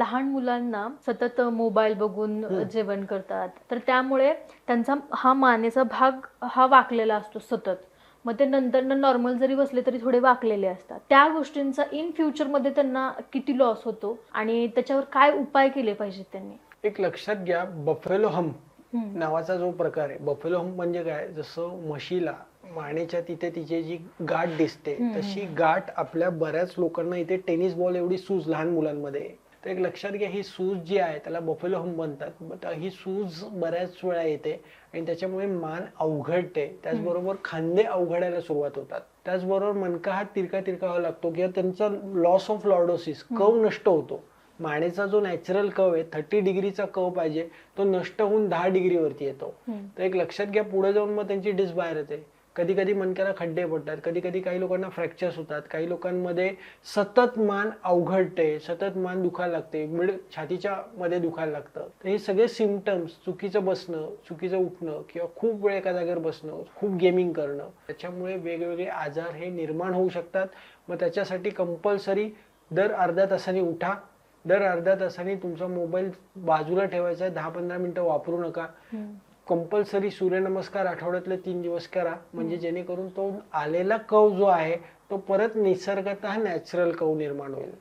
लहान मुलांना सतत मोबाईल बघून जेवण करतात, तर त्यामुळे त्यांचा हा मानेचा भाग हा वाकलेला असतो सतत. मग ते नंतर नॉर्मल जरी बसले तरी थोडे वाकलेले असतात. त्या गोष्टींचा इन फ्युचरमध्ये त्यांना किती लॉस होतो आणि त्याच्यावर काय उपाय केले पाहिजेत त्यांनी? एक लक्षात घ्या, बफेलो हम्प नावाचा जो प्रकार आहे, बफेलो हम्प म्हणजे काय, जसं म्हशीला मानेच्या तिथे तिची जी गाठ दिसते तशी गाठ आपल्या बऱ्याच लोकांना इथे टेनिस बॉल एवढी सूज लहान मुलांमध्ये आहे. तर एक लक्षात घ्या, ही सूज जी आहे त्याला बफेलो हम्प म्हणतात. बट ही सूज बऱ्याच वेळा येते आणि त्याच्यामुळे मान अवघडते, त्याचबरोबर खांदे अवघडायला सुरुवात होतात, त्याचबरोबर मणका हा तिरका तिरका व्हावा लागतो किंवा त्यांचा लॉस ऑफ लॉर्डोसिस कव नष्ट होतो. मानेचा जो नॅचरल कव आहे 30 डिग्रीचा कव पाहिजे, तो नष्ट होऊन 10 डिग्रीवरती येतो. तर एक लक्षात घ्या, पुढे जाऊन मग त्यांची डिस्क बाहेर येते. कधी कधी मणक्याला खड्डे पडतात, कधी कधी काही लोकांना फ्रॅक्चर्स होतात, काही लोकांमध्ये सतत मान अवघडते, सतत मान दुखायला लागते, मिड छातीच्या मध्ये दुखायला लागतं. तर हे सगळे सिम्पटम्स, चुकीचं बसणं, चुकीचं उठणं किंवा खूप वेळ एका जागेवर बसणं, खूप गेमिंग करणं, त्याच्यामुळे वेगवेगळे आजार हे निर्माण होऊ शकतात. मग त्याच्यासाठी कंपल्सरी दर अर्ध्या तासाने उठा, दर अर्ध्या तासाने तुमचा मोबाईल बाजूला ठेवायचा आहे, 10-15 मिनिटं वापरू नका. कंपल्सरी सूर्यनमस्कार आठवड्यातले 3 दिवस करा, म्हणजे जेणेकरून तो आलेला कव जो आहे तो परत निसर्गतः नॅचरल कव निर्माण होईल.